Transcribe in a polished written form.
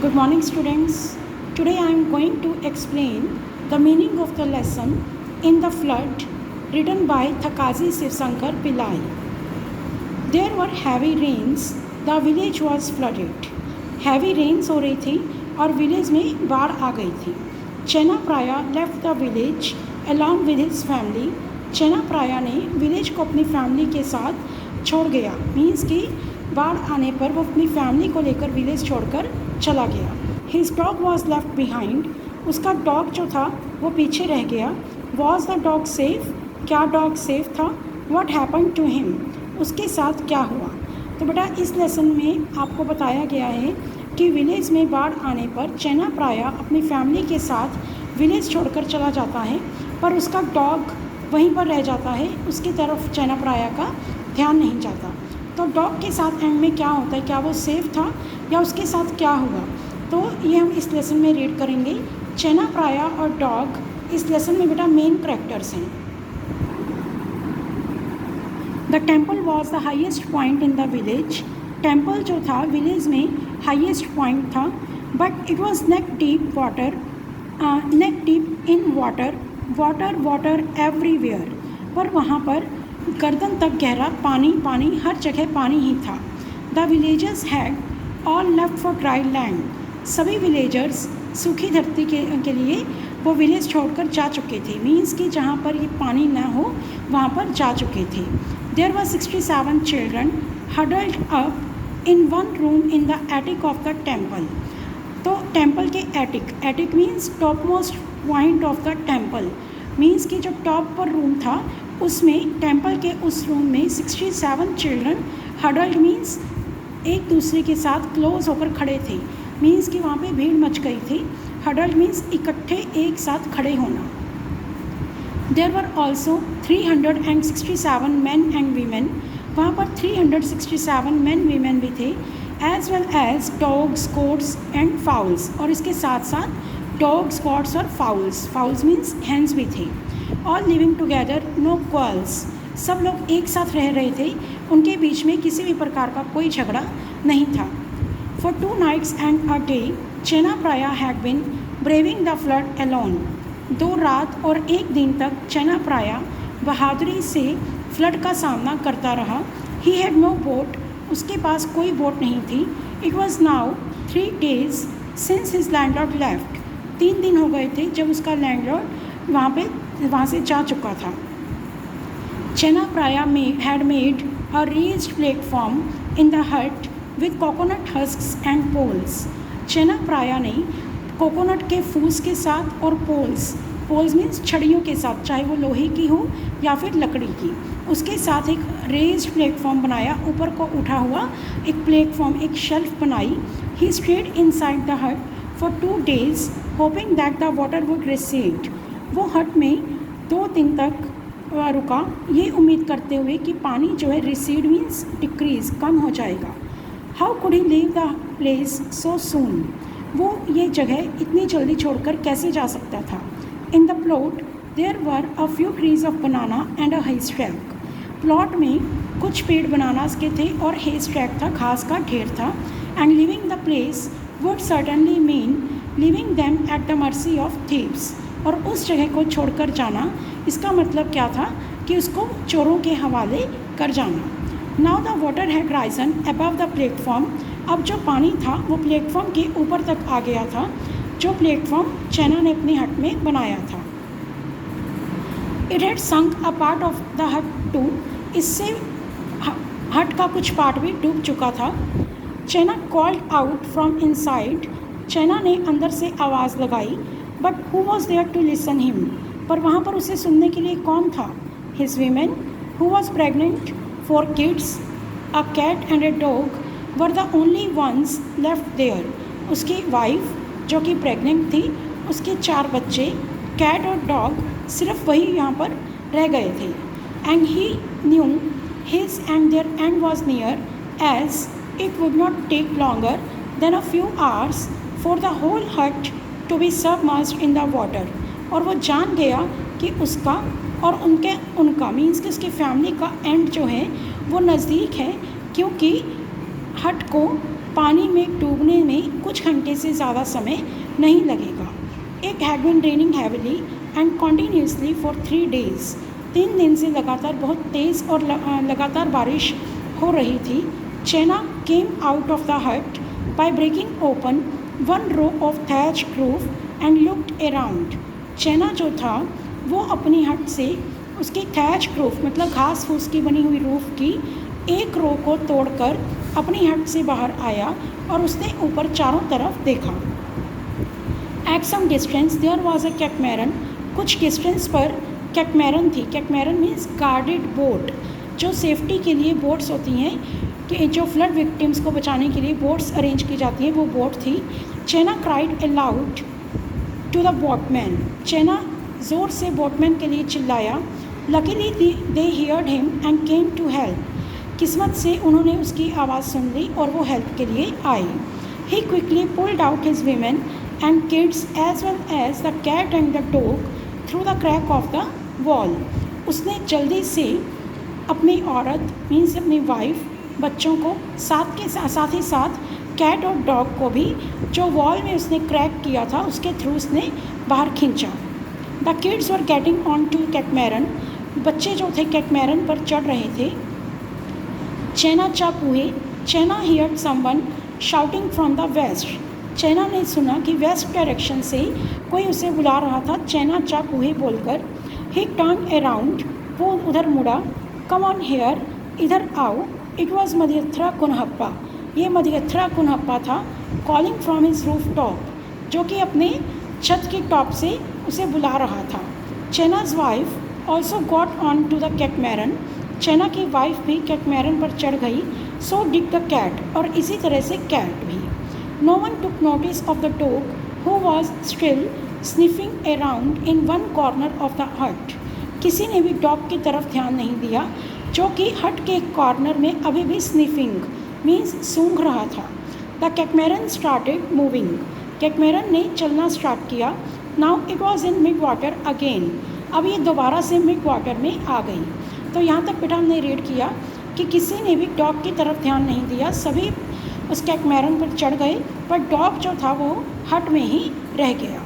Good morning, students. Today I am going to explain the meaning of the lesson In the Flood, written by Thakazi Sivsankar Pillai. There were heavy rains. The village was flooded. Heavy rains हो रही थी और village में बाढ़ आ गई थी. चेन्नाप्राया left the village along with his family. चेन्नाप्राया ने village को अपनी फैमिली के साथ छोड़ गया. मीन्स कि बाढ़ आने पर वो अपनी फैमिली को लेकर विलेज छोड़कर चला गया. His dog was left behind. उसका डॉग जो था वो पीछे रह गया. Was the dog safe? क्या डॉग सेफ था? What happened to him? उसके साथ क्या हुआ? तो बेटा इस लेसन में आपको बताया गया है कि विलेज में बाढ़ आने पर चेन्नाप्राया अपनी फैमिली के साथ विलेज छोड़कर चला जाता है, पर उसका डॉग वहीं पर रह जाता है. उसकी तरफ चेन्नाप्राया का ध्यान नहीं जाता. तो डॉग के साथ एंड में क्या होता है, क्या वो सेफ था या उसके साथ क्या हुआ, तो ये हम इस लेसन में रीड करेंगे. चेन्नाप्राया और डॉग इस लेसन में बेटा मेन करेक्टर्स हैं. The temple was the highest point in the village. Temple जो था विलेज में हाइएस्ट पॉइंट था. But it was neck deep water, neck deep in water, water water everywhere. पर वहाँ पर गर्दन तक गहरा पानी, पानी हर जगह पानी ही था. The villagers had all left for dry land. सभी विलेजर्स सूखी धरती के लिए वो विलेज छोड़कर जा चुके थे. मीन्स कि जहाँ पर ये पानी ना हो वहाँ पर जा चुके थे. There were 67 children huddled up in one room in the attic of the temple. तो टेम्पल के attic, attic means top most point of the temple. Means कि जो टॉप पर रूम था उसमें, टेम्पल के उस रूम में 67 चिल्ड्रन हडल्ड मीन्स एक दूसरे के साथ क्लोज होकर खड़े थे. मीन्स कि वहाँ पे भीड़ मच गई थी. हडल्ड मीन्स इकट्ठे एक साथ खड़े होना. There were also 367 men and women. वहाँ पर 367 मैन वीमेन भी थे. As well as dogs, goats and fowls. और इसके साथ साथ डॉग्स, गॉट्स और फाउल्स, फाउल्स मीन्स हैंस भी थे. All living together, no quarrels. सब लोग एक साथ रह रहे थे. उनके बीच में किसी भी प्रकार का कोई झगड़ा नहीं था. For 2 nights and a day, Chennapraya had been braving the flood alone. 2 रात और 1 दिन तक चेन्नाप्राया बहादुरी से फ्लड का सामना करता रहा. He had no boat. उसके पास कोई बोट नहीं थी. It was now 3 days since his landlord left. 3 दिन हो गए थे जब उसका लैंडलॉर्ड वहाँ से जा चुका था. Chennapraya had made a raised platform in the hut with coconut husks and poles. Chennapraya ने कोकोनट के फूस के साथ और पोल्स, पोल्स मीन्स छड़ियों के साथ, चाहे वो लोहे की हो या फिर लकड़ी की, उसके साथ एक रेज्ड प्लेटफॉर्म बनाया. ऊपर को उठा हुआ एक प्लेटफॉर्म, एक शेल्फ बनाई. ही स्टेड इनसाइड द हट for 2 days hoping that the water would recede. वो हट में 2 दिन तक रुका, ये उम्मीद करते हुए कि पानी जो है रिसीड मीन्स डिक्रीज, कम हो जाएगा. How could he leave the place so soon. वो ये जगह इतनी जल्दी छोड़कर कैसे जा सकता था. In the plot there were a few trees of banana and a haystack. Plot में कुछ पेड़ बनानास के थे और हेस्टैक था, घास का ढेर था. And living the place would certainly mean living them at the mercy of thieves. और उस जगह को छोड़कर जाना, इसका मतलब क्या था कि उसको चोरों के हवाले कर जाना. Now the water had Ryzen above the platform. अब जो पानी था वो प्लेटफॉर्म के ऊपर तक आ गया था, जो प्लेटफॉर्म चेन्ना ने अपनी हट में बनाया था. It had sunk a part of the hut too. इससे हट का कुछ पार्ट भी डूब चुका था. Chenna called out from inside. Chenna ने अंदर से आवाज़ लगाई. But who was there to listen him. पर वहाँ पर उसे सुनने के लिए कौन था. His women who was pregnant, 4 kids, a cat and a dog were the only ones left there. उसकी वाइफ जो कि प्रेग्नेंट थी, उसके 4 बच्चे, कैट और डॉग, सिर्फ वही यहाँ पर रह गए थे. And he knew his end there and was near as it would not take longer than a few hours for the whole hut to be submerged in the water. और वो जान गया कि उसका और उनका मीन्स कि उसकी फैमिली का एंड जो है वो नज़दीक है, क्योंकि हट को पानी में डूबने में कुछ घंटे से ज़्यादा समय नहीं लगेगा। It had been raining heavily and continuously for 3 days। 3 दिन से लगातार बहुत तेज़ और लगातार बारिश हो रही थी। Chenna came out of the hut by breaking open one row of thatched roof and looked around. Chenna जो था वो अपनी हट से उसकी thatched roof मतलब घास फूस की बनी हुई रूफ की एक रो को तोड़कर अपनी हट से बाहर आया और उसने ऊपर चारों तरफ देखा। At some distance there was a catamaran. कुछ डिस्टेंस पर कैटमैरन थी। कैटमैरन मीन्स गार्डेड बोट, जो सेफ्टी के लिए बोट्स होती हैं कि जो फ्लड विक्टिम्स को बचाने के लिए बोट्स अरेंज की जाती हैं, वो बोट थी। Chenna cried aloud to the boatman. Chenna ज़ोर से बोटमैन के लिए चिल्लाया। Luckily they heard him and came to help. किस्मत से उन्होंने उसकी आवाज़ सुन ली और वो हेल्प के लिए आए। He quickly pulled out his women and kids as well as the cat and the dog through the crack of the wall. उसने जल्दी से अपनी औरत मीन्स अपनी वाइफ, बच्चों को साथ ही साथ कैट और डॉग को भी जो वॉल में उसने क्रैक किया था उसके थ्रू उसने बाहर खींचा। The kids were getting on to catamaran. बच्चे जो थे कैटमैरन पर चढ़ रहे थे। चेना चाप हुए। Chenna heard someone shouting from the west. Chenna ने सुना कि वेस्ट डायरेक्शन से कोई उसे बुला रहा था, चेना चाप हुए बोलकर। ही टर्न अराउंड, वो उधर मुड़ा। कम ऑन हेयर, इधर आओ। It was Madhiyathara Kunhappa. ये मधियथरा कुनहप्पा था, calling from his rooftop, जो कि अपने छत की टॉप से उसे बुला रहा था। Chenna's wife also got on to the catamaran. Chenna की वाइफ भी कैटमैरन पर चढ़ गई। सो डिड द कैट, और इसी तरह से कैट भी। No one took notice of the dog who was still sniffing around in one corner of the hut. किसी ने भी डॉग की तरफ ध्यान नहीं दिया, जो कि हट के एक कॉर्नर में अभी भी स्निफिंग मीन्स सूंघ रहा था। The catamaran started moving. Catamaran ने चलना स्टार्ट किया। Now it was in mid water again. अब ये दोबारा से मिड वाटर में आ गई। तो यहाँ तक बेटा हमने रीड किया कि किसी ने भी डॉग की तरफ ध्यान नहीं दिया, सभी उस कैटमैरन पर चढ़ गए, पर डॉग जो था वो हट में ही रह गया।